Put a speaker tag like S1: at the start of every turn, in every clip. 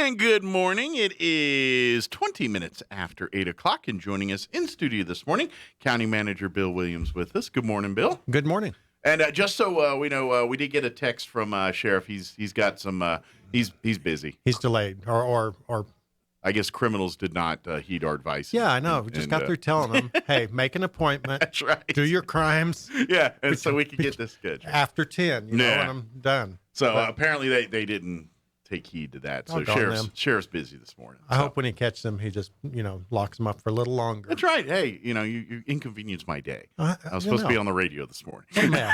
S1: And good morning. It is 20 minutes after 8 o'clock, and joining us in studio this morning, County Manager Bill Williams with us. Good morning, Bill.
S2: Good morning.
S1: And just so we know, we did get a text from Sheriff. He's got some. He's busy.
S2: He's delayed, or
S1: I guess criminals did not heed our advice.
S2: Yeah, I know. We just got through telling them, hey, make an appointment.
S1: That's right.
S2: Do your crimes.
S1: Yeah, and so we can get this scheduled
S2: after 10. You know, and I'm done.
S1: So apparently they didn't take heed to that. So Sheriff's busy this morning.
S2: I hope when he catches them, he just locks them up for a little longer.
S1: That's right. Hey, you inconvenienced my day. I was supposed to be on the radio this morning.
S2: What a mess.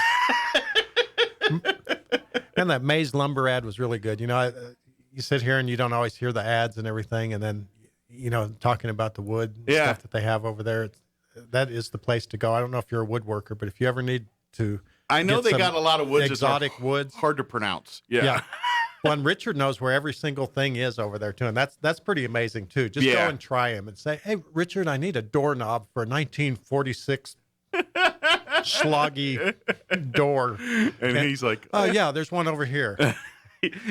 S2: And that Maze Lumber ad was really good. You sit here and you don't always hear the ads and everything, and then talking about the wood stuff that they have over there. That is the place to go. I don't know if you're a woodworker, but if you ever need to,
S1: I know they got a lot of woods,
S2: exotic woods,
S1: hard to pronounce. Yeah.
S2: Well, and Richard knows where every single thing is over there too, and that's pretty amazing too. Just go and try him and say, "Hey, Richard, I need a doorknob for a 1946 sloggy door."
S1: And he's like,
S2: "Oh yeah, there's one over here."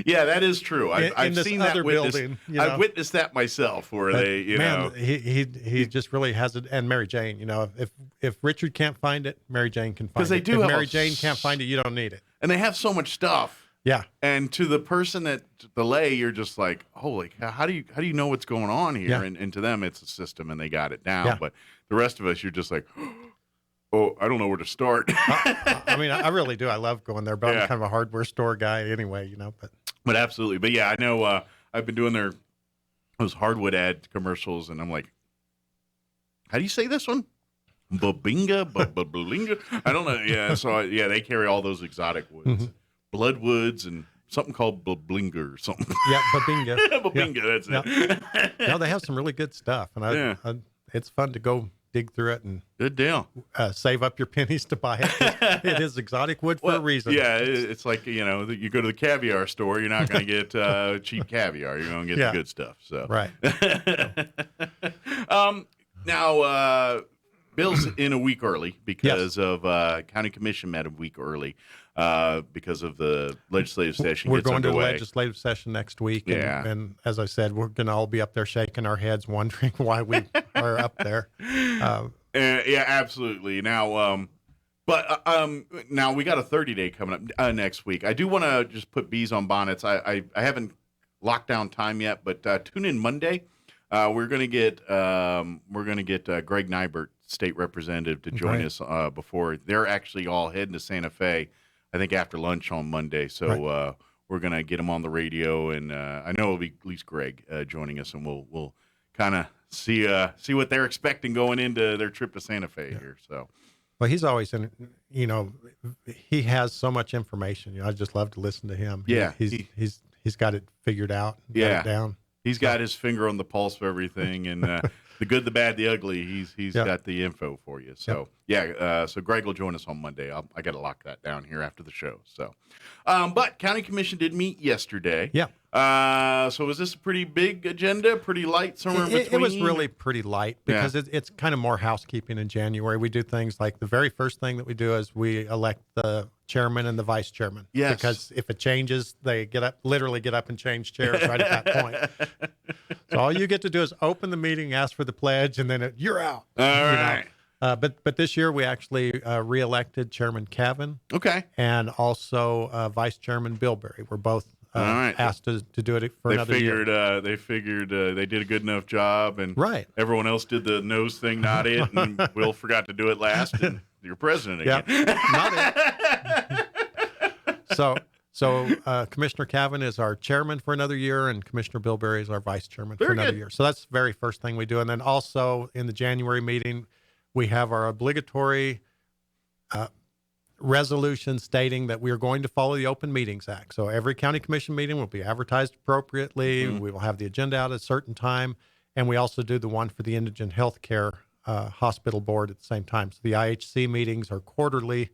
S1: Yeah, that is true. I've
S2: this
S1: seen
S2: other
S1: that
S2: building.
S1: I've witnessed that myself, where
S2: he just really has it. And Mary Jane, if Richard can't find it, Mary Jane can find it.
S1: Because they do.
S2: If Mary Jane can't find it, you don't need it.
S1: And they have so much stuff.
S2: Yeah.
S1: And to the person at the lay, you're just like, holy cow, how do you know what's going on here?
S2: Yeah.
S1: And to them, it's a system and they got it down.
S2: Yeah.
S1: But the rest of us, you're just like, oh, I don't know where to start.
S2: I mean, I really do. I love going there, but I'm kind of a hardware store guy anyway,
S1: But absolutely. But yeah, I know I've been doing those hardwood ad commercials, and I'm like, how do you say this one? Babinga? Babalinga? I don't know. Yeah. So, they carry all those exotic woods. Mm-hmm. Bloodwoods and something called Bablinga or something.
S2: Yeah, Babinga.
S1: Babinga, that's it.
S2: No, they have some really good stuff, and it's fun to go dig through it and
S1: good deal.
S2: Save up your pennies to buy it. It is exotic wood for a reason.
S1: Yeah, it's like you go to the caviar store, you're not going to get cheap caviar. You're going to get the good stuff. So
S2: right.
S1: Now Bill's in a week early because of County Commission met a week early because of the legislative session.
S2: We're going to the legislative session next week. And as I said, we're going to all be up there shaking our heads, wondering why we are up there.
S1: Yeah, absolutely. Now, now we got a 30-day coming up next week. I do want to just put bees on bonnets. I haven't locked down time yet, but tune in Monday. We're going to get Greg Nybert, state representative, to join us before they're actually all heading to Santa Fe, I think after lunch on Monday. So we're going to get them on the radio, and I know it'll be at least Greg joining us, and we'll kind of see what they're expecting going into their trip to Santa Fe here. So,
S2: well, he's always he has so much information. I just love to listen to him.
S1: Yeah,
S2: he's got it figured out. Got it down.
S1: He's got his finger on the pulse of everything, and the good, the bad, the ugly. He's got the info for you. So so Greg will join us on Monday. I got to lock that down here after the show. So, but County Commission did meet yesterday.
S2: Yeah.
S1: So was this a pretty big agenda? Pretty light somewhere in between?
S2: It was really pretty light because it's kind of more housekeeping in January. We do things like the very first thing that we do is we elect the chairman and the vice chairman.
S1: Yes.
S2: Because if it changes, they literally get up and change chairs right at that point. So all you get to do is open the meeting, ask for the pledge, and then you're out.
S1: All right.
S2: But this year we actually reelected Chairman Cavan.
S1: Okay.
S2: And also Vice Chairman Bilberry. We're both asked to do it for another year.
S1: They figured they did a good enough job, and everyone else did the nose thing, not it, and Will forgot to do it last, and you're president again.
S2: Yeah, not it. So Commissioner Cavan is our chairman for another year, and Commissioner Bilberry is our vice chairman for another year. So that's the very first thing we do. And then also in the January meeting, we have our obligatory resolution stating that we are going to follow the Open Meetings Act. So every county commission meeting will be advertised appropriately. Mm-hmm. We will have the agenda out at a certain time. And we also do the one for the Indigent Health Care Hospital Board at the same time. So the IHC meetings are quarterly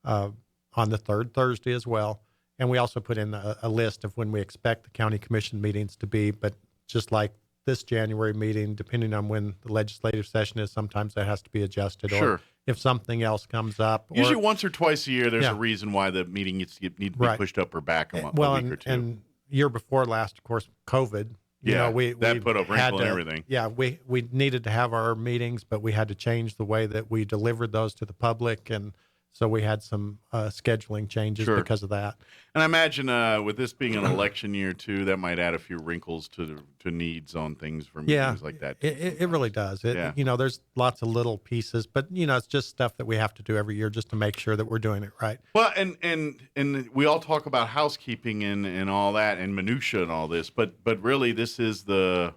S2: on the third Thursday as well. And we also put in a list of when we expect the county commission meetings to be. But just like this January meeting, depending on when the legislative session is, sometimes that has to be adjusted.
S1: Sure.
S2: Or if something else comes up.
S1: Usually once or twice a year, there's a reason why the meeting needs to be pushed up or back a week or two.
S2: And year before last, of course, COVID. We
S1: put a wrinkle in everything.
S2: Yeah, we needed to have our meetings, but we had to change the way that we delivered those to the public, and so we had some scheduling changes because of that.
S1: And I imagine with this being an election year too, that might add a few wrinkles to needs on things for meetings like that.
S2: It really does. There's lots of little pieces, but it's just stuff that we have to do every year just to make sure that we're doing it right.
S1: Well, and we all talk about housekeeping and all that and minutia and all this, but really this is the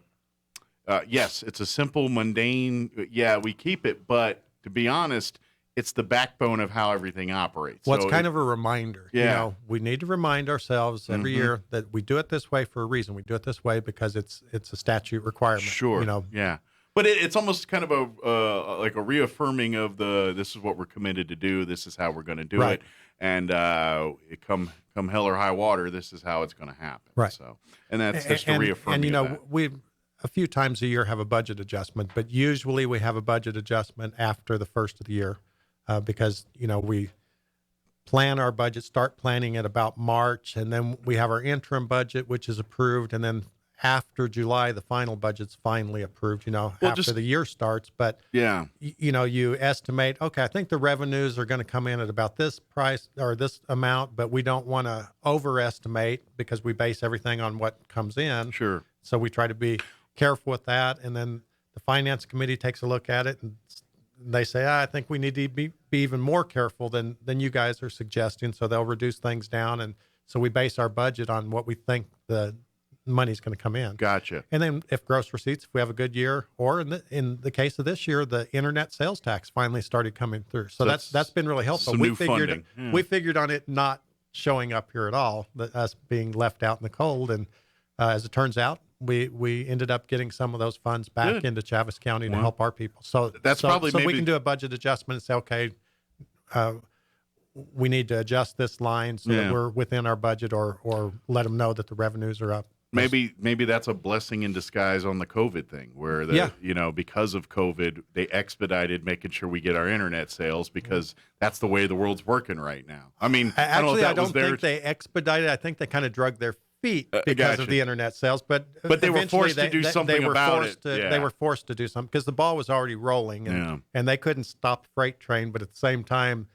S1: yes, it's a simple, mundane. Yeah, we keep it, but to be honest, it's the backbone of how everything operates.
S2: Well, it's kind of a reminder.
S1: Yeah.
S2: We need to remind ourselves every year that we do it this way for a reason. We do it this way because it's a statute requirement.
S1: Sure. Yeah. But it's almost kind of a like a reaffirming of this is what we're committed to do. This is how we're going to do it. And come hell or high water, this is how it's going to happen.
S2: Right.
S1: So, and that's just a reaffirming.
S2: And we a few times a year have a budget adjustment, but usually we have a budget adjustment after the first of the year. Because, we plan our budget, start planning at about March, and then we have our interim budget, which is approved. And then after July, the final budget's finally approved, after the year starts. But, you estimate, okay, I think the revenues are going to come in at about this price or this amount, but we don't want to overestimate because we base everything on what comes in.
S1: Sure.
S2: So we try to be careful with that. And then the finance committee takes a look at it and they say, I think we need to be even more careful than you guys are suggesting. So they'll reduce things down. And so we base our budget on what we think the money's going to come in.
S1: Gotcha.
S2: And then if gross receipts, if we have a good year, or in the case of this year, the internet sales tax finally started coming through. So that's been really helpful.
S1: Some new funding.
S2: We figured on it not showing up here at all, us being left out in the cold. And as it turns out, we ended up getting some of those funds back into Chavez County to help our people. So we can do a budget adjustment and say, okay, we need to adjust this line so that we're within our budget, or let them know that the revenues are up.
S1: Maybe that's a blessing in disguise on the COVID thing, where because of COVID, they expedited making sure we get our internet sales because that's the way the world's working right now. I mean,
S2: I don't think they expedited. I think they kind of drug their feet because of the internet sales, but
S1: they were forced to do something about it.
S2: They were forced to do something because the ball was already rolling, and they couldn't stop the freight train. But at the same time,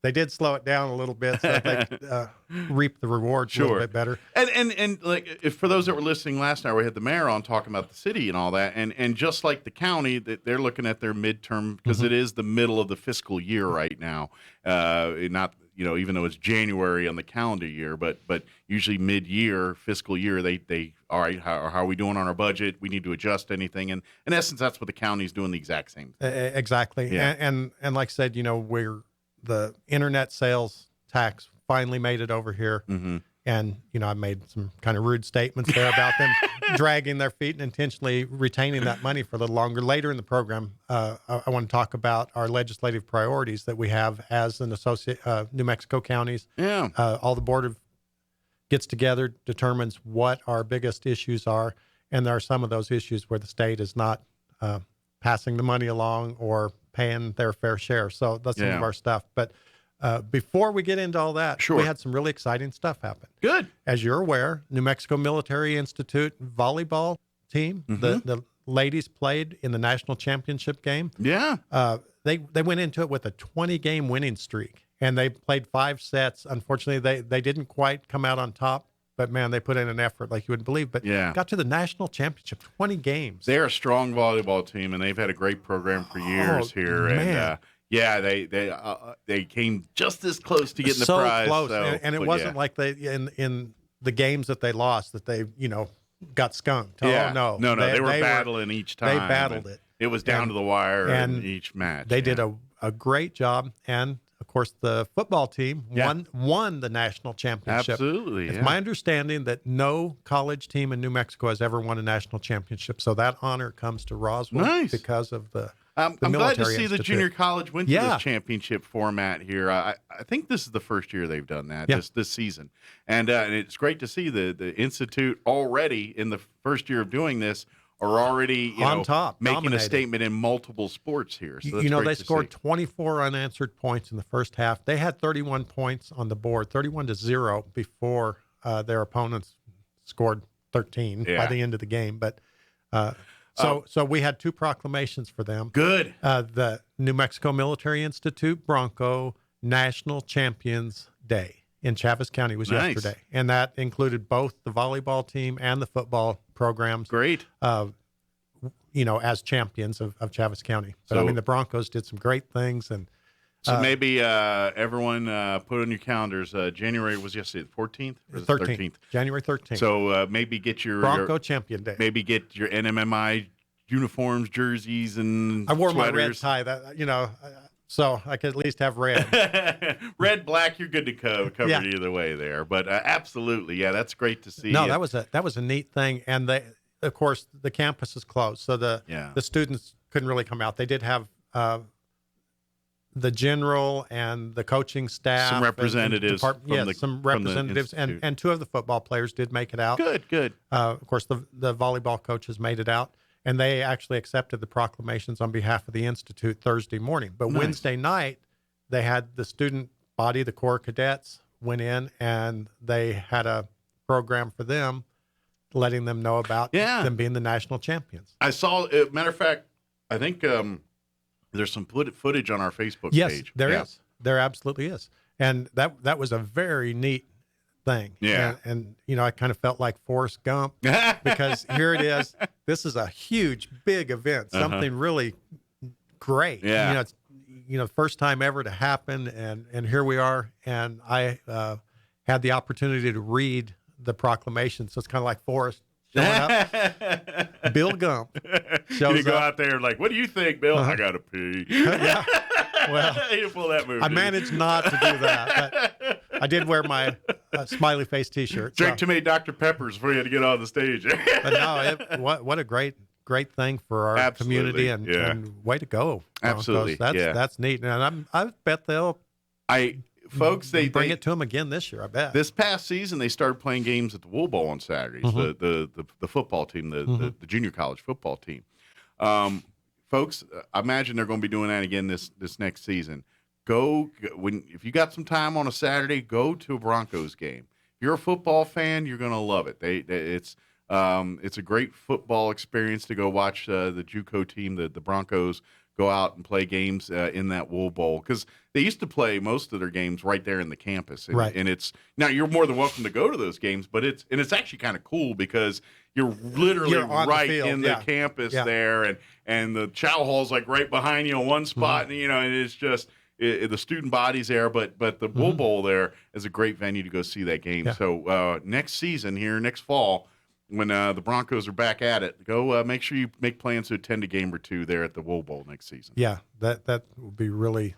S2: they did slow it down a little bit so that they reap the rewards a little bit better.
S1: And like if for those that were listening last night, we had the mayor on talking about the city and all that, and just like the county, that they're looking at their midterm because it is the middle of the fiscal year right now, not. Even though it's January on the calendar year, but usually mid-year, fiscal year, they all right, how are we doing on our budget? We need to adjust anything. And in essence, that's what the county's doing, the exact same thing.
S2: Exactly. Yeah. And like I said, we're the internet sales tax finally made it over here. Mm-hmm. And, I made some kind of rude statements there about them dragging their feet and intentionally retaining that money for a little longer. Later in the program, I want to talk about our legislative priorities that we have as an associate, New Mexico counties.
S1: Yeah.
S2: All the board gets together, determines what our biggest issues are. And there are some of those issues where the state is not passing the money along or paying their fair share. So that's some of our stuff. But before we get into all that, we had some really exciting stuff happen.
S1: Good.
S2: As you're aware, New Mexico Military Institute volleyball team, the ladies played in the national championship game.
S1: Yeah.
S2: They went into it with a 20-game winning streak, and they played 5 sets. Unfortunately, they didn't quite come out on top, but, man, they put in an effort like you wouldn't believe. But got to the national championship, 20 games.
S1: They're a strong volleyball team, and they've had a great program for years here.
S2: Man.
S1: And they came just as close to getting the prize.
S2: Close. And it wasn't like they in the games that they lost that they got skunked.
S1: Yeah.
S2: Oh, no.
S1: They were battling each time.
S2: They battled it.
S1: It was down to the wire in each match.
S2: They did a great job, and of course the football team won the national championship.
S1: Absolutely.
S2: It's my understanding that no college team in New Mexico has ever won a national championship, so that honor comes to Roswell because of the.
S1: I'm glad to see the junior college went to this championship format here. I think this is the first year they've done that this season. And it's great to see the Institute already in the first year of doing this are already
S2: on top,
S1: making
S2: dominating.
S1: a statement in multiple sports here. So that's
S2: they scored 24 unanswered points in the first half. They had 31 points on the board, 31-0 before their opponents scored 13 by the end of the game. But so we had 2 proclamations for them.
S1: Good.
S2: The New Mexico Military Institute Bronco National Champions Day in Chavez County was yesterday, and that included both the volleyball team and the football programs.
S1: Great.
S2: As champions of Chavez County. But I mean, the Broncos did some great things, and
S1: so maybe everyone put on your calendars. January was yesterday, the 14th or the 13th?
S2: January 13th.
S1: So maybe get your
S2: Bronco Champion Day.
S1: Maybe get your NMMI uniforms, jerseys, and
S2: I wore
S1: sweaters.
S2: my red tie. That so I could at least have red.
S1: Red, black, you're good to cover either way there. But absolutely, yeah, that's great to see.
S2: No, that was a neat thing, and of course the campus is closed, so the students couldn't really come out. They did have the general and the coaching staff,
S1: some representatives,
S2: and 2 of the football players did make it out.
S1: Good.
S2: Of course, the volleyball coaches made it out. And they actually accepted the proclamations on behalf of the Institute Thursday morning. But Wednesday night, they had the student body, the Corps cadets, went in, and they had a program for them, letting them know about them being the national champions.
S1: I saw, matter of fact, I think there's some footage on our Facebook page.
S2: Yes, there is. There absolutely is. And that was a very neat thing.
S1: Yeah.
S2: And I kind of felt like Forrest Gump because here it is. This is a huge, big event, something really great.
S1: Yeah.
S2: It's first time ever to happen. And here we are. And I had the opportunity to read the proclamation. So it's kind of like Forrest showing up. Bill Gump shows
S1: you go out there like, what do you think, Bill? I got to pee.
S2: Yeah. Well,
S1: you pull that move.
S2: I managed not to do that. But I did wear my smiley face T-shirt.
S1: Drink too many Dr. Peppers before you had to get on the stage.
S2: But no, what a great thing for our community, and way to go.
S1: Absolutely,
S2: that's neat, and I bet
S1: folks, they
S2: bring it to them again this year. I bet
S1: this past season they started playing games at the Wool Bowl on Saturdays. The football team, the junior college football team. Folks, I imagine they're going to be doing that again this next season. If you got some time on a Saturday, go to a Broncos game. If you're a football fan, you're going to love it. It's a great football experience to go watch the JUCO team, the Broncos, go out and play games in that Wool Bowl, because they used to play most of their games right there in the campus. And,
S2: right.
S1: And it's now you're more than welcome to go to those games, but it's actually kind of cool because you're literally right in the campus there, and the chow hall's like right behind you on one spot, and and it's just the student body's there, but the Wool Bowl there is a great venue to go see that game. Yeah. So next season here, next fall, when the Broncos are back at it, go make sure you make plans to attend a game or two there at the Wool Bowl next season.
S2: Yeah, that would be really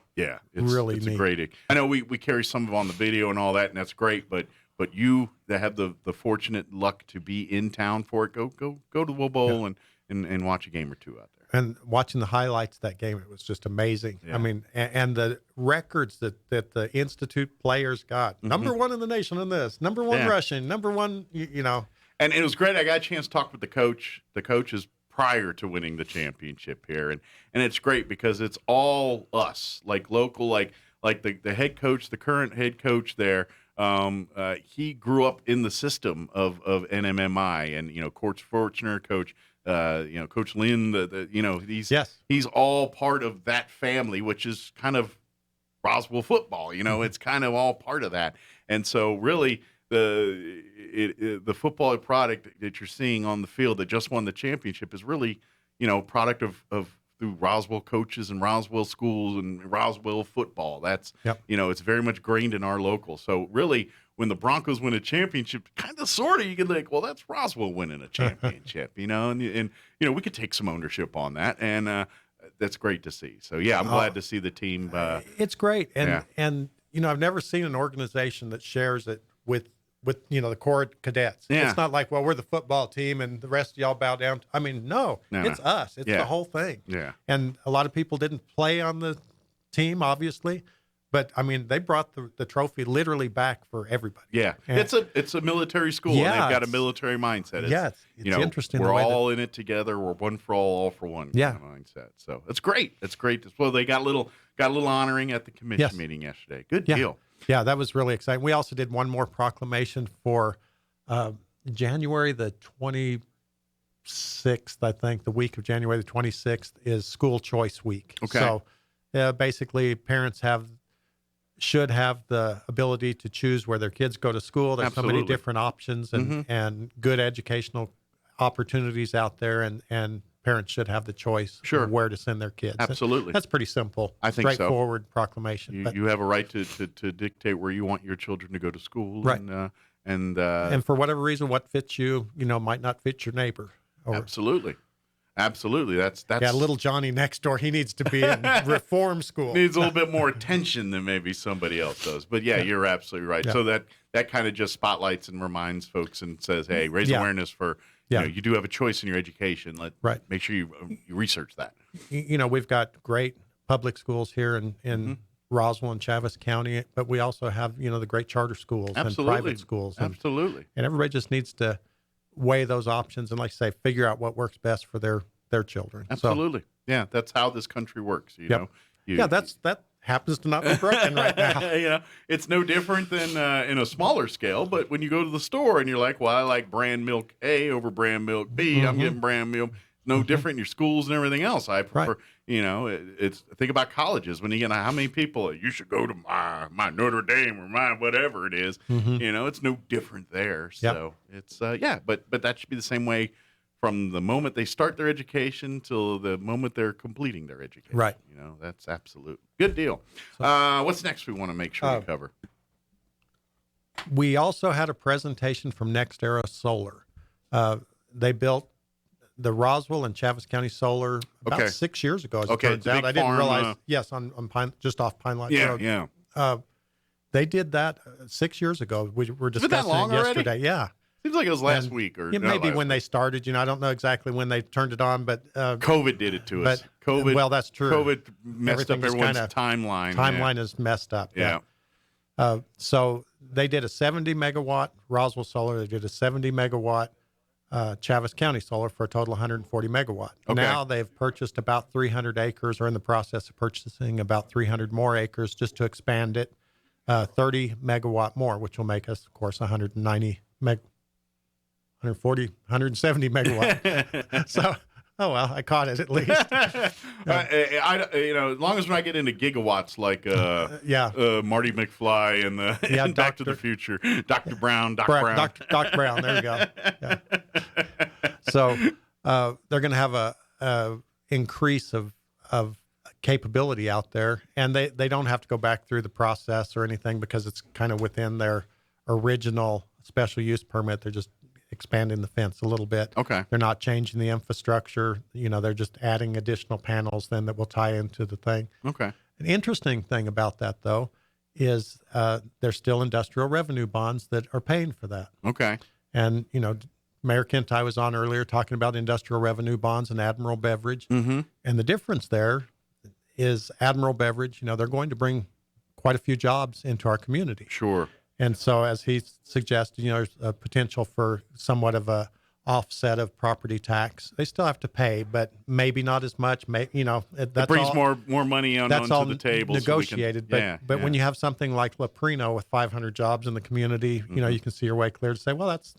S1: really
S2: neat.
S1: A great. I know we carry some of it on the video and all that, and that's great. But you that have the fortunate luck to be in town for it, go to the Wool Bowl and watch a game or two out there.
S2: And watching the highlights of that game, it was just amazing. Yeah. I mean, and the records that the Institute players got, number one in the nation in this, number one rushing, number one,
S1: And it was great. I got a chance to talk with the coaches prior to winning the championship here, and it's great because it's all us, like local, like the head coach, the current head coach there. He grew up in the system of NMMI, and Coach Fortner, Coach Lynn, he's all part of that family, which is kind of Roswell football. It's kind of all part of that, and so really. The football product that you're seeing on the field that just won the championship is really, product of through Roswell coaches and Roswell schools and Roswell football. That's, it's very much grained in our local. So really, when the Broncos win a championship, kind of, sort of, you can think, well, that's Roswell winning a championship, and we could take some ownership on that, and that's great to see. So I'm glad to see the team.
S2: It's great, and I've never seen an organization that shares it with the Corps cadets.
S1: Yeah.
S2: It's not like, well, we're the football team and the rest of y'all bow down. I mean, no. It's us. It's the whole thing.
S1: Yeah.
S2: And a lot of people didn't play on the team, obviously, but I mean, they brought the trophy literally back for everybody.
S1: Yeah. And it's a military school, and they've got a military mindset.
S2: It's interesting.
S1: We're all in it together. We're one for all for one kind of mindset. So it's great. It's great. Well, they got a little honoring at the commission meeting yesterday. Good deal.
S2: Yeah, that was really exciting. We also did one more proclamation for January the 26th, I think, the week of January the 26th is school choice week.
S1: Okay.
S2: So basically parents should have the ability to choose where their kids go to school. There's so many different options and good educational opportunities out there, and parents should have the choice of where to send their kids.
S1: Absolutely.
S2: That's pretty simple.
S1: I think so.
S2: Straightforward proclamation.
S1: You have a right to dictate where you want your children to go to school.
S2: Right.
S1: And
S2: for whatever reason, what fits you, might not fit your neighbor.
S1: Absolutely. That's
S2: little Johnny next door. He needs to be in reform school.
S1: Needs a little bit more attention than maybe somebody else does. But you're absolutely right.
S2: Yeah.
S1: So that kind of just spotlights and reminds folks and says, hey, raise awareness for you do have a choice in your education. Make sure you research that.
S2: We've got great public schools here in Roswell and Chavez County, but we also have the great charter schools and private schools.
S1: Absolutely.
S2: And everybody just needs to weigh those options and, like I say, figure out what works best for their children.
S1: Absolutely. So, that's how this country works. You know.
S2: That happens to not be broken right now.
S1: It's no different than in a smaller scale. But when you go to the store and you're like, well, I like brand milk A over brand milk B. I'm getting brand milk. No different in your schools and everything else. I prefer, it's think about colleges when you get how many people you should go to my Notre Dame or my whatever it is. It's no different there. So it's but that should be the same way from the moment they start their education till the moment they're completing their education.
S2: Right.
S1: That's absolute good deal. What's next we want to make sure we cover?
S2: We also had a presentation from Next Era Solar. They built the Roswell and Chavez County Solar about 6 years ago, as it turns out. I didn't realize. Yes, on Pine, just off Pine Lodge Road.
S1: Yeah.
S2: They did that 6 years ago. We were discussing it yesterday.
S1: Already?
S2: Yeah.
S1: Seems like it was last week or
S2: maybe when they started. I don't know exactly when they turned it on, but
S1: COVID did it to us. COVID.
S2: Well, that's true.
S1: COVID messed up everyone's timeline.
S2: Timeline is messed up.
S1: Yeah.
S2: So they did a 70 megawatt Roswell Solar. They did a 70 megawatt Chavez County Solar for a total of 140 megawatt.
S1: Okay.
S2: Now they've purchased about 300 acres, or in the process of purchasing about 300 more acres just to expand it 30 megawatt more, which will make us, of course, 170 megawatt. So, I caught it at least.
S1: As long as we're not getting into gigawatts like Marty McFly and Back to the Future, Dr. Brown, Doc Brown.
S2: Doc Brown, there you go. Yeah. So they're going to have a increase of capability out there, and they don't have to go back through the process or anything because it's kind of within their original special use permit. They're just expanding the fence a little bit.
S1: Okay.
S2: They're not changing the infrastructure. They're just adding additional panels then that will tie into the thing.
S1: Okay.
S2: An interesting thing about that, though, is there's still industrial revenue bonds that are paying for that.
S1: Okay.
S2: And, Mayor Kentai was on earlier talking about industrial revenue bonds and Admiral Beverage. And the difference there is Admiral Beverage, they're going to bring quite a few jobs into our community.
S1: Sure.
S2: And so, as he suggested, there's a potential for somewhat of a offset of property tax. They still have to pay, but maybe not as much. That
S1: brings more money onto the table.
S2: Negotiated, but when you have something like La Prino with 500 jobs in the community, you can see your way clear to say, well, that's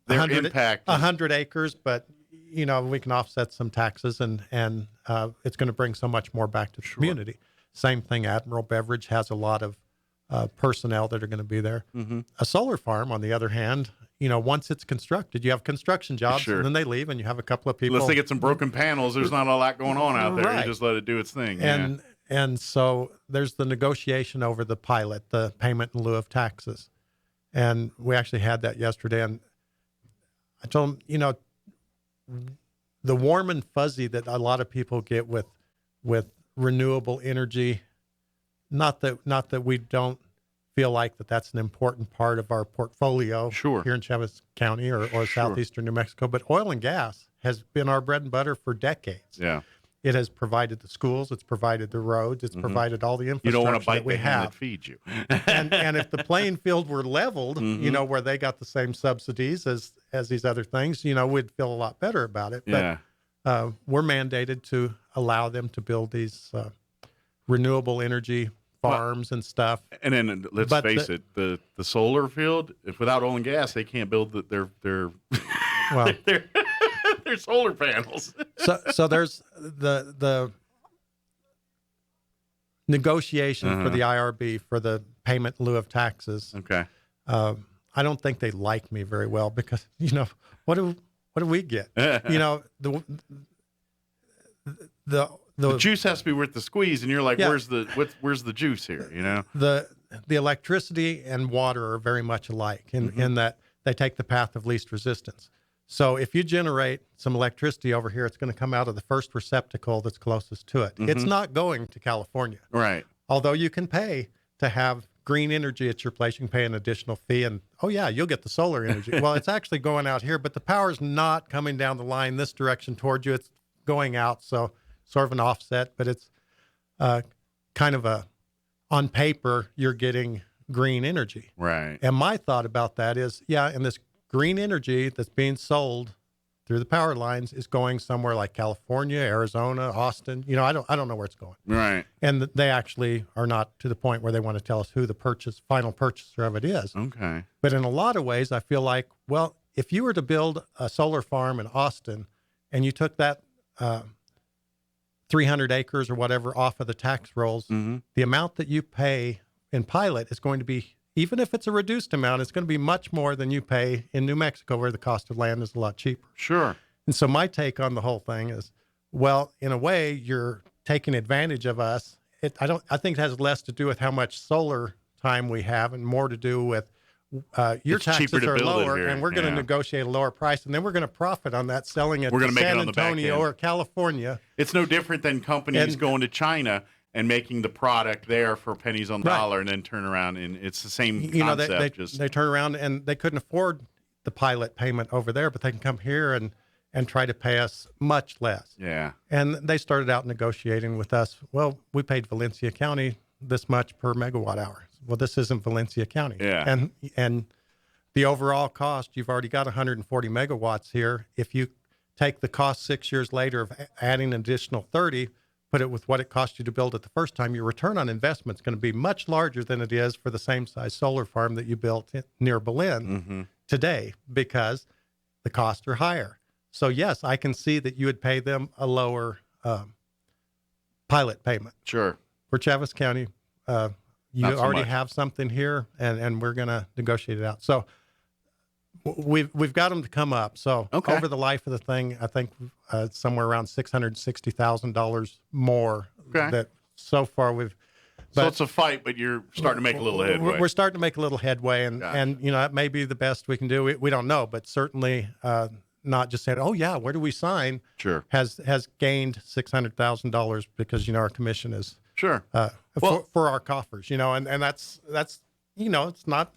S1: their impact
S2: 100 acres, but we can offset some taxes, and it's going to bring so much more back to the community. Same thing. Admiral Beverage has a lot of personnel that are going to be there. A solar farm, on the other hand, once it's constructed, you have construction jobs, and then they leave, and you have a couple of people.
S1: Unless they get some broken panels, there's not a lot going on out there. You just let it do its thing.
S2: And so there's the negotiation over the pilot, the payment in lieu of taxes. And we actually had that yesterday, and I told them, the warm and fuzzy that a lot of people get with renewable energy. Not that we don't feel like that's an important part of our portfolio here in Chavez County or southeastern New Mexico, but oil and gas has been our bread and butter for decades.
S1: Yeah.
S2: It has provided the schools, it's provided the roads, it's provided all the infrastructure
S1: you don't want to bite
S2: that we
S1: the hand
S2: have.
S1: that feeds you.
S2: and if the playing field were leveled, where they got the same subsidies as these other things, we'd feel a lot better about it. But we're mandated to allow them to build these renewable energy farms and stuff.
S1: And then let's face it, the solar field, if without oil and gas, they can't build their
S2: Well,
S1: their solar panels.
S2: so there's the negotiation for the IRB for the payment in lieu of taxes.
S1: Okay.
S2: I don't think they like me very well because, what do we get? The
S1: juice has to be worth the squeeze, and you're like,
S2: Yeah.
S1: where's the juice here?
S2: The electricity and water are very much alike in that they take the path of least resistance. So if you generate some electricity over here, it's going to come out of the first receptacle that's closest to it. It's not going to California.
S1: Right.
S2: Although you can pay to have green energy at your place, you can pay an additional fee, and you'll get the solar energy. Well, it's actually going out here, but the power's not coming down the line this direction towards you. It's going out, so sort of an offset, but it's kind of on paper, you're getting green energy.
S1: Right.
S2: And my thought about that is, and this green energy that's being sold through the power lines is going somewhere like California, Arizona, Austin. I don't know where it's going.
S1: Right.
S2: And they actually are not to the point where they want to tell us who the final purchaser of it is.
S1: Okay.
S2: But in a lot of ways, I feel like, well, if you were to build a solar farm in Austin and you took that 300 acres or whatever off of the tax rolls, the amount that you pay in pilot is going to be, even if it's a reduced amount, it's going to be much more than you pay in New Mexico, where the cost of land is a lot cheaper.
S1: Sure.
S2: And so my take on the whole thing is, well, in a way, you're taking advantage of us. I think it has less to do with how much solar time we have and more to do with your
S1: It's
S2: taxes
S1: cheaper to
S2: are
S1: build it
S2: lower,
S1: here.
S2: and we're going to negotiate a lower price, and then we're going to profit on that, selling it
S1: We're
S2: to
S1: gonna make it
S2: San
S1: on the back
S2: Antonio
S1: end.
S2: or California.
S1: It's no different than companies going to China and making the product there for pennies on the dollar, and then turn around, and it's the same concept.
S2: They turn around and they couldn't afford the pilot payment over there, but they can come here and try to pay us much less.
S1: Yeah.
S2: And they started out negotiating with us. Well, we paid Valencia County this much per megawatt hour. Well, this isn't Valencia County.
S1: Yeah.
S2: And the overall cost, you've already got 140 megawatts here. If you take the cost 6 years later of adding an additional 30, put it with what it cost you to build it the first time, your return on investment is going to be much larger than it is for the same size solar farm that you built near Belen today, because the costs are higher. So yes, I can see that you would pay them a lower pilot payment.
S1: Sure.
S2: For Chavez County, you
S1: Not so
S2: already
S1: much.
S2: have something here, and we're going to negotiate it out. So we've got them to come up. So
S1: Okay.
S2: over the life of the thing, I think it's somewhere around $660,000 more.
S1: Okay.
S2: That so far we've.
S1: So
S2: But
S1: it's a fight, but you're starting to make a little headway.
S2: we're starting to make a little headway, and
S1: Gotcha.
S2: and that may be the best we can do. We don't know, but certainly not just saying, oh yeah, where do we sign?
S1: Sure.
S2: Has gained $600,000 because our commission is
S1: Sure. Well-
S2: for our coffers, and that's it's not.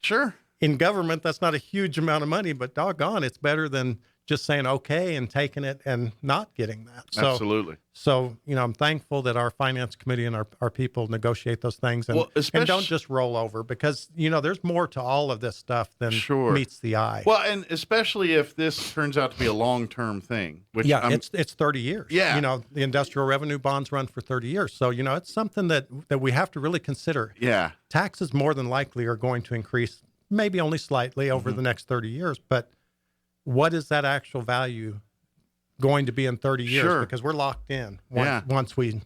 S1: Sure.
S2: In government, that's not a huge amount of money, but doggone, it's better than just saying okay and taking it and not getting that. So,
S1: Absolutely.
S2: So, I'm thankful that our finance committee and our people negotiate those things and,
S1: Well,
S2: and don't just roll over, because, there's more to all of this stuff than
S1: Sure.
S2: meets the eye.
S1: Well, and especially if this turns out to be a long-term thing, which
S2: yeah, it's 30 years.
S1: Yeah.
S2: The industrial revenue bonds run for 30 years. So, it's something that we have to really consider.
S1: yeah,
S2: Taxes more than likely are going to increase, maybe only slightly over the next 30 years, but what is that actual value going to be in 30 years?
S1: Sure.
S2: Because we're locked in
S1: Yeah.
S2: once we.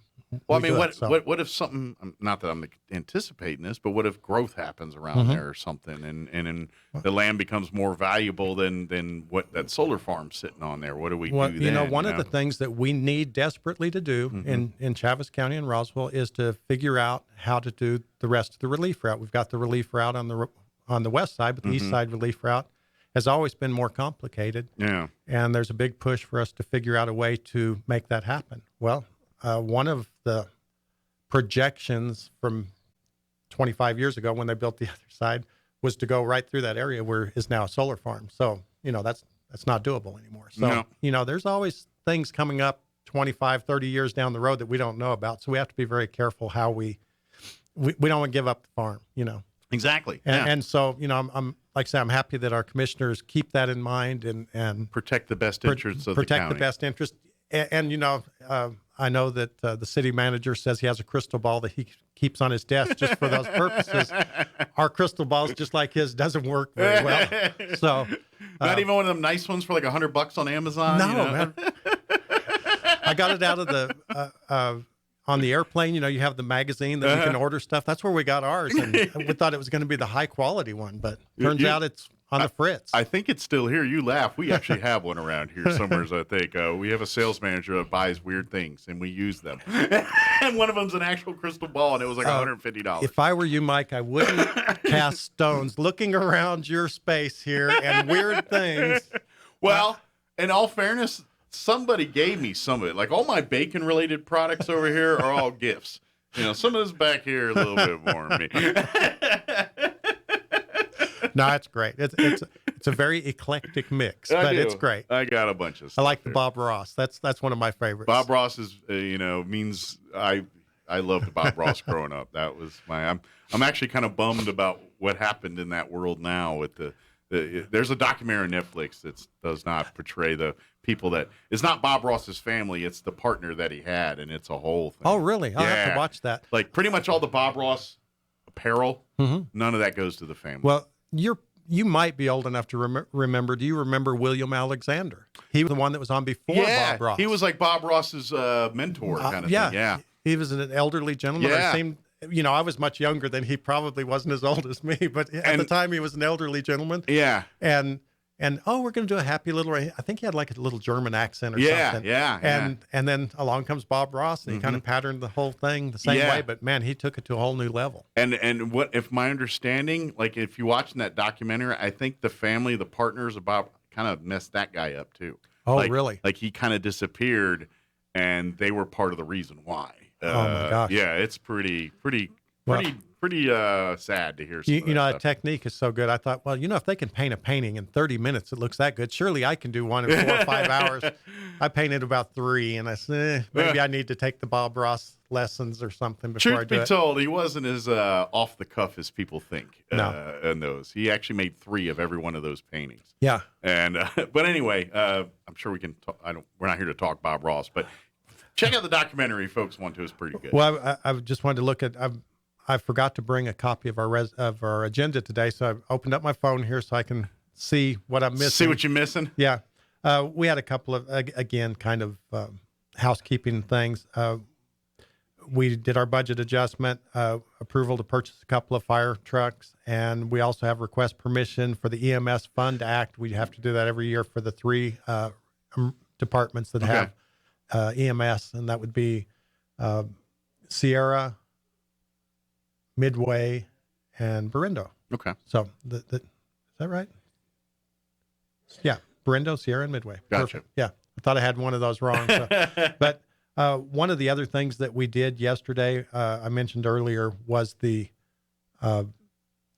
S1: Well, I
S2: we
S1: mean,
S2: do it, so.
S1: what if something? Not that I'm anticipating this, but what if growth happens around there or something, and the land becomes more valuable than what that solar farm's sitting on there? What do we do then?
S2: One of the things that we need desperately to do in Chaves County and Roswell is to figure out how to do the rest of the relief route. We've got the relief route on the west side, but the east side relief route has always been more complicated.
S1: Yeah.
S2: And there's a big push for us to figure out a way to make that happen. Well, one of the projections from 25 years ago when they built the other side was to go right through that area where is now a solar farm. So, that's not doable anymore. So, there's always things coming up 25, 30 years down the road that we don't know about. So we have to be very careful how we don't want to give up the farm,
S1: Exactly.
S2: And so, I'm like I say, I'm happy that our commissioners keep that in mind and
S1: Protect the best interests of the
S2: protect
S1: county.
S2: the best interest. And I know that the city manager says he has a crystal ball that he keeps on his desk just for those purposes. Our crystal balls, just like his, doesn't work very well. So,
S1: not even one of them nice ones for like $100 on Amazon.
S2: no,
S1: you know?
S2: man. I got it out of the on the airplane. You have the magazine that you can order stuff. That's where we got ours, and we thought it was going to be the high quality one, but turns out it's on the fritz.
S1: I think it's still here. You laugh. We actually have one around here somewhere. I think we have a sales manager that buys weird things, and we use them. And one of them's an actual crystal ball, and it was like $150.
S2: If I were you, Mike, I wouldn't cast stones looking around your space here and weird things.
S1: Well, in all fairness, somebody gave me some of it. Like all my bacon-related products over here are all gifts. Some of this back here a little bit more than me.
S2: No, it's great. It's a very eclectic mix, but it's great.
S1: I got a bunch of stuff.
S2: I like the
S1: there.
S2: Bob Ross. That's one of my favorites.
S1: Bob Ross is means I loved Bob Ross growing up. That was I'm actually kind of bummed about what happened in that world now with there's a documentary on Netflix that does not portray the people that it's not Bob Ross's family, it's the partner that he had, and it's a whole thing.
S2: Oh, really? I'll have to watch that.
S1: Like pretty much all the Bob Ross apparel, none of that goes to the family.
S2: Well, you might be old enough to remember. Do you remember William Alexander? He was the one that was on before Bob Ross.
S1: He was like Bob Ross's mentor kind of thing. Yeah.
S2: He was an elderly gentleman.
S1: Yeah.
S2: I was much younger than he probably wasn't as old as me, but at the time he was an elderly gentleman.
S1: Yeah.
S2: And we're going to do a happy little, I think he had like a little German accent or something.
S1: Yeah.
S2: And then along comes Bob Ross, and he kind of patterned the whole thing the same way, but man, he took it to a whole new level.
S1: And what, if my understanding, like if you're watching that documentary, I think the family, the partners about kind of messed that guy up too.
S2: Oh, really?
S1: Like he kind of disappeared, and they were part of the reason why.
S2: Oh my gosh.
S1: Yeah, it's pretty sad to hear.
S2: That technique is so good. I thought, well, if they can paint a painting in 30 minutes, it looks that good. Surely I can do one in 4 or 5 hours. I painted about 3, and I said, maybe I need to take the Bob Ross lessons or something before I do it.
S1: Truth be told, he wasn't as off the cuff as people think.
S2: No.
S1: In those, he actually made 3 of every one of those paintings.
S2: Yeah.
S1: And but anyway, I'm sure we can. We're not here to talk Bob Ross, but check out the documentary, if folks want to. It's pretty good.
S2: Well, I just wanted to look at. I forgot to bring a copy of our agenda today, so I opened up my phone here so I can see what I'm missing.
S1: See what you're missing?
S2: Yeah. We had a couple of, again, kind of housekeeping things. We did our budget adjustment, approval to purchase a couple of fire trucks, and we also have request permission for the EMS Fund Act. We have to do that every year for the 3 departments that have EMS, and that would be Sierra, Midway, and Berindo.
S1: Okay.
S2: So is that right? Yeah, Berindo, Sierra, and Midway.
S1: Gotcha.
S2: Perfect. Yeah, I thought I had one of those wrong. So. But one of the other things that we did yesterday, I mentioned earlier, was the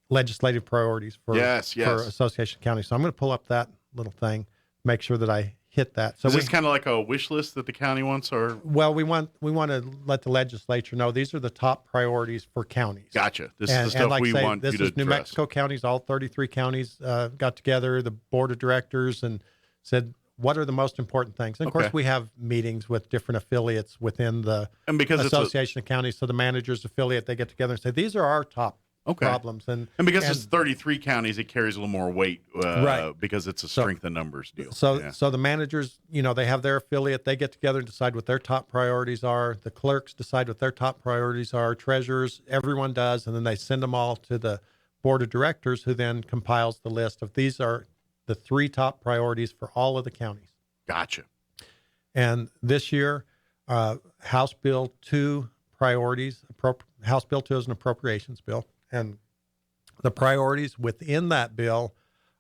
S2: legislative priorities for Association County. So I'm going to pull up that little thing, make sure that I hit that. So
S1: is this kind of like a wish list that the county wants, or?
S2: Well, we want to let the legislature know these are the top priorities for counties.
S1: Gotcha. This is the stuff
S2: like
S1: we want you to
S2: This is New
S1: address.
S2: Mexico counties. All 33 counties got together, the board of directors, and said, what are the most important things? And of course, we have meetings with different affiliates within the Association of Counties. So the manager's affiliate, they get together and say, these are our top problems. And
S1: because it's 33 counties, it carries a little more weight,
S2: right?
S1: Because it's a strength in numbers deal.
S2: So the managers, they have their affiliate. They get together and decide what their top priorities are. The clerks decide what their top priorities are. Treasurers, everyone does, and then they send them all to the board of directors, who then compiles the list of these are the 3 top priorities for all of the counties.
S1: Gotcha.
S2: And this year, House Bill 2 priorities. House Bill 2 is an appropriations bill. And the priorities within that bill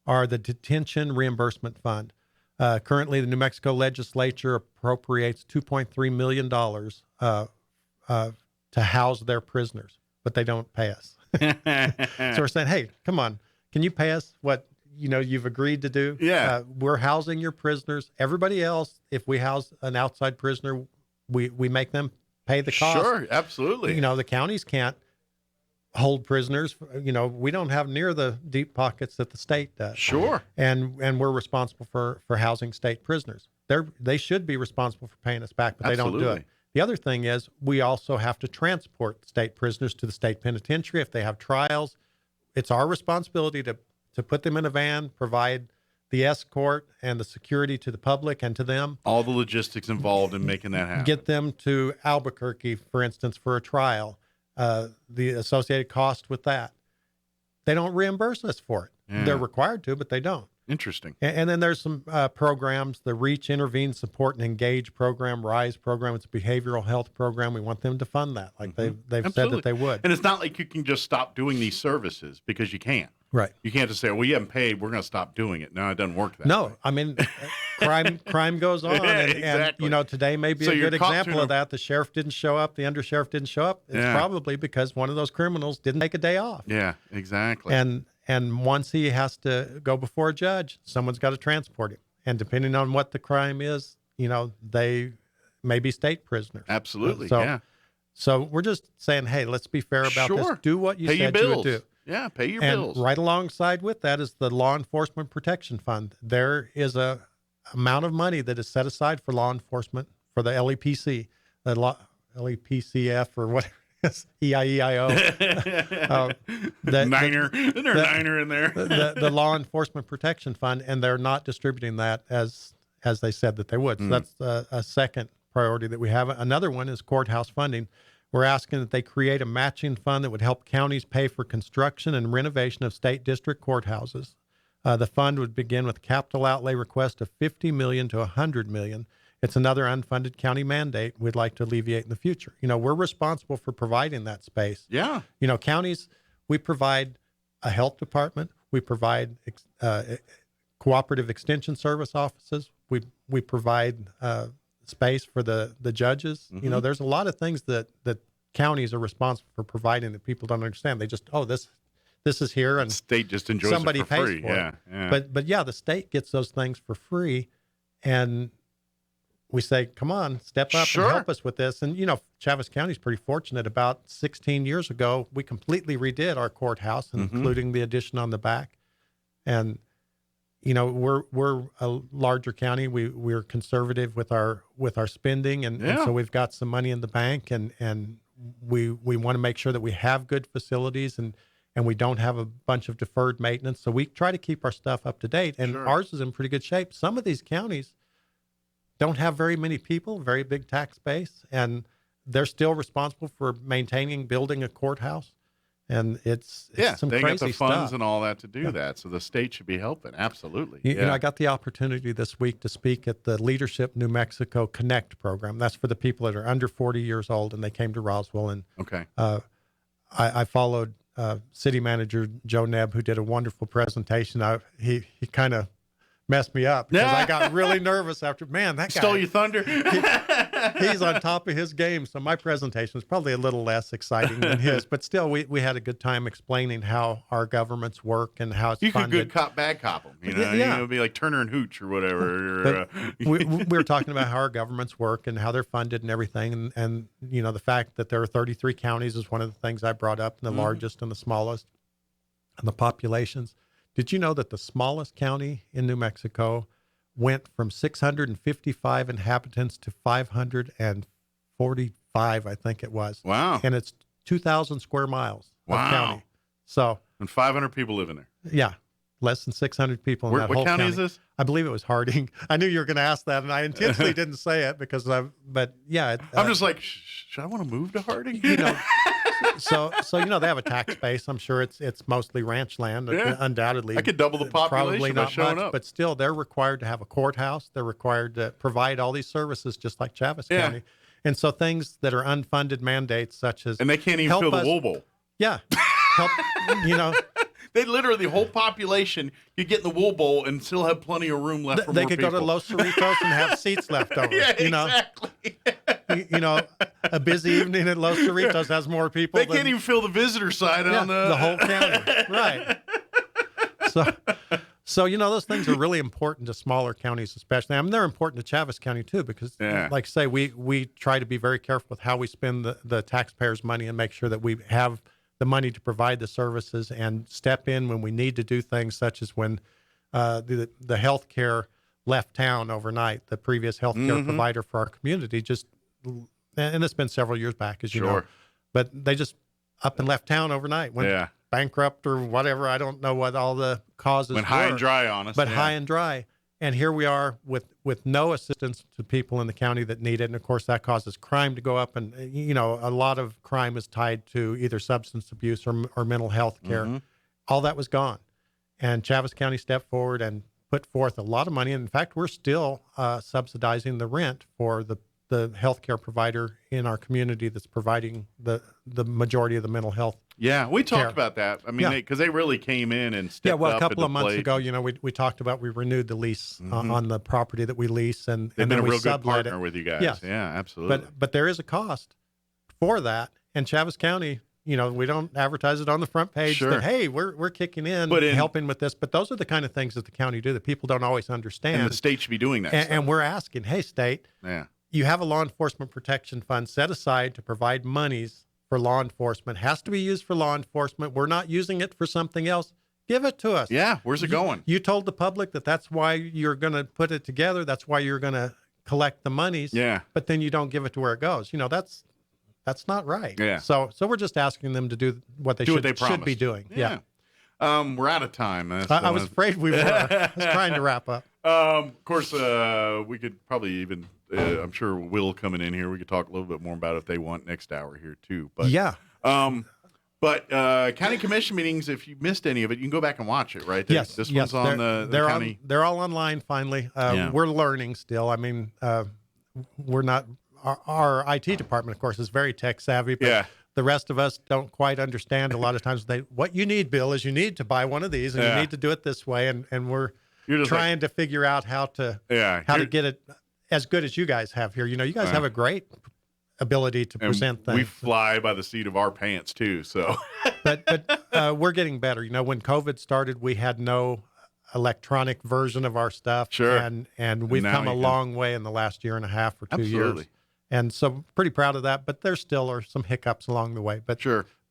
S2: are the Detention Reimbursement Fund. Currently, the New Mexico legislature appropriates $2.3 million to house their prisoners, but they don't pay us. So we're saying, hey, come on, can you pay us what you've agreed to do?
S1: Yeah.
S2: We're housing your prisoners. Everybody else, if we house an outside prisoner, we make them pay the cost.
S1: Sure, absolutely.
S2: The counties can't hold prisoners. We don't have near the deep pockets that the state does.
S1: Sure.
S2: And we're responsible for housing state prisoners. They should be responsible for paying us back, but they don't do it. The other thing is we also have to transport state prisoners to the state penitentiary if they have trials. It's our responsibility to put them in a van, provide the escort and the security to the public and to them.
S1: All the logistics involved in making that happen.
S2: Get them to Albuquerque, for instance, for a trial. The associated cost with that. They don't reimburse us for it. Yeah. They're required to, but they don't.
S1: Interesting.
S2: And then there's some programs, the REACH, Intervene, Support, and Engage program, RISE program. It's a behavioral health program. We want them to fund that, like they've said that they would.
S1: And it's not like you can just stop doing these services, because you can't.
S2: Right.
S1: You can't just say, well, you haven't paid, we're going to stop doing it. No, it doesn't work that way.
S2: I mean, crime goes on.
S1: Exactly.
S2: And today may be a good example of that. The sheriff didn't show up. The undersheriff didn't show up. It's probably because one of those criminals didn't take a day off.
S1: Yeah, exactly.
S2: And once he has to go before a judge, someone's got to transport him. And depending on what the crime is, they may be state prisoners.
S1: Absolutely,
S2: So we're just saying, hey, let's be fair about this. Do what you said you would do.
S1: Yeah, pay your bills.
S2: And right alongside with that is the Law Enforcement Protection Fund. There is a amount of money that is set aside for law enforcement, for the LEPC, LEPCF or whatever. EIEIO.
S1: Niner. Isn't there a niner in there?
S2: the Law Enforcement Protection Fund, and they're not distributing that as they said that they would. So that's a second priority that we have. Another one is Courthouse Funding. We're asking that they create a matching fund that would help counties pay for construction and renovation of state district courthouses. The fund would begin with capital outlay request of $50 million to $100 million. It's another unfunded county mandate we'd like to alleviate in the future. We're responsible for providing that space.
S1: Yeah.
S2: Counties, we provide a health department. We provide cooperative extension service offices. We provide space for the judges.
S1: Mm-hmm.
S2: There's a lot of things that counties are responsible for providing that people don't understand. They just, this is here, and
S1: the state just enjoys
S2: somebody
S1: it for
S2: pays
S1: free.
S2: for
S1: Yeah.
S2: it. But the state gets those things for free, and we say, come on, step up and help us with this. And, Chavez County is pretty fortunate. About 16 years ago, we completely redid our courthouse, including the addition on the back. And, we're a larger county. We're conservative with our spending. And so we've got some money in the bank, and we want to make sure that we have good facilities and we don't have a bunch of deferred maintenance. So we try to keep our stuff up to date. And ours is in pretty good shape. Some of these counties don't have very many people, very big tax base, and they're still responsible for maintaining, building a courthouse. And it's some
S1: they
S2: crazy
S1: got the funds
S2: stuff.
S1: and all that to do that. So the state should be helping. Absolutely.
S2: I got the opportunity this week to speak at the Leadership New Mexico Connect program. That's for the people that are under 40 years old, and they came to Roswell. And I followed City Manager Joe Nebb, who did a wonderful presentation. He kind of messed me up because I got really nervous after, that guy
S1: stole your thunder.
S2: He's on top of his game. So my presentation was probably a little less exciting than his, but still we had a good time explaining how our governments work and how it's
S1: you
S2: funded.
S1: could good cop, bad cop them. It would be like Turner and Hooch or whatever.
S2: we were talking about how our governments work and how they're funded and everything. And the fact that there are 33 counties is one of the things I brought up, and the largest and the smallest, and the populations. Did you know that the smallest county in New Mexico went from 655 inhabitants to 545, I think it was.
S1: Wow.
S2: And it's 2,000 square miles of county. So,
S1: and 500 people live in there.
S2: Yeah. Less than 600 people in that whole county.
S1: What county is this?
S2: I believe it was Harding. I knew you were going to ask that, and I intentionally didn't say it because I'm
S1: just like, should I want to move to Harding?
S2: So they have a tax base. I'm sure it's mostly ranch land. Undoubtedly,
S1: I could double the population
S2: probably
S1: by
S2: not
S1: showing
S2: much,
S1: up.
S2: but still, they're required to have a courthouse. They're required to provide all these services, just like Chavez County. And so things that are unfunded mandates, such as
S1: and they can't even fill the wool bowl.
S2: Yeah, help.
S1: They literally, the whole population, you get in the wool bowl and still have plenty of room left for more people.
S2: They could go to Los Cerritos and have seats left over.
S1: Exactly.
S2: A busy evening at Los Cerritos has more people.
S1: They can't even fill the visitor side on the
S2: whole county. Right. So those things are really important to smaller counties, especially. I mean, they're important to Chavez County too, because, like I say, we try to be very careful with how we spend the taxpayers' money and make sure that we have the money to provide the services and step in when we need to do things, such as when the healthcare left town overnight. The previous healthcare provider for our community and it's been several years back, as you know, but they just up and left town overnight, went bankrupt or whatever. I don't know what all the causes
S1: went high and dry on us.
S2: But high and dry. And here we are with no assistance to people in the county that need it. And of course, that causes crime to go up. And, a lot of crime is tied to either substance abuse or mental health care. All that was gone. And Chavez County stepped forward and put forth a lot of money. And in fact, we're still subsidizing the rent for the healthcare provider in our community that's providing the majority of the mental health.
S1: Yeah, we talked
S2: care.
S1: about that. I mean, because they really came in and stepped up.
S2: A couple of months ago, we talked about we renewed the lease on the property that we lease, and
S1: they've been
S2: then
S1: a
S2: we
S1: real good
S2: sublet
S1: partner
S2: it.
S1: with you guys.
S2: Yes.
S1: Yeah, absolutely.
S2: But there is a cost for that, and Chavez County, we don't advertise it on the front page that, hey, we're kicking in, helping with this. But those are the kind of things that the county do that people don't always understand.
S1: And the state should be doing that.
S2: And we're asking, hey, state, you have a law enforcement protection fund set aside to provide monies for law enforcement. Has to be used for law enforcement. We're not using it for something else. Give it to us.
S1: Yeah, where's it going?
S2: You told the public that's why you're going to put it together. That's why you're going to collect the monies.
S1: Yeah.
S2: But then you don't give it to where it goes. That's not right.
S1: Yeah.
S2: So we're just asking them to do what they should be doing. Yeah.
S1: We're out of time.
S2: I was afraid we were. I was trying to wrap up.
S1: Of course, we could probably even, I'm sure Will coming in here, we could talk a little bit more about it if they want next hour here too. But
S2: yeah.
S1: But county commission meetings, if you missed any of it, you can go back and watch it, right?
S2: Yes.
S1: This one's on the county.
S2: They're all online finally. We're learning still. I mean, we're not, our IT department, of course, is very tech savvy, but the rest of us don't quite understand. A lot of times what you need, Bill, is you need to buy one of these and you need to do it this way. And we're trying to figure out how to get it as good as you guys have here. You guys have a great ability to present things.
S1: We fly by the seat of our pants too. So,
S2: but we're getting better. When COVID started, we had no electronic version of our stuff.
S1: Sure.
S2: And we've come a long way in the last year and a half or 2 years. And so pretty proud of that, but there still are some hiccups along the way. But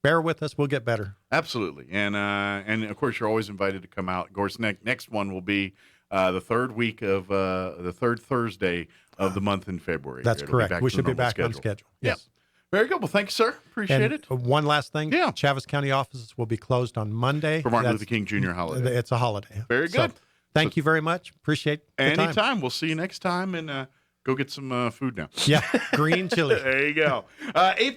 S2: bear with us, we'll get better.
S1: Absolutely. And of course, you're always invited to come out. Of course, next one will be the third week of the third Thursday of the month in February.
S2: That's correct. We should be back on schedule. Yes.
S1: Very good. Well, thank you, sir. Appreciate it.
S2: One last thing. Yeah. Chavez County offices will be closed on Monday.
S1: For Martin Luther King Jr. holiday.
S2: It's a holiday.
S1: Very good.
S2: So, thank you very much. Appreciate the time.
S1: Anytime. We'll see you next time, and go get some food now.
S2: Yeah. Green chili.
S1: There you go. 8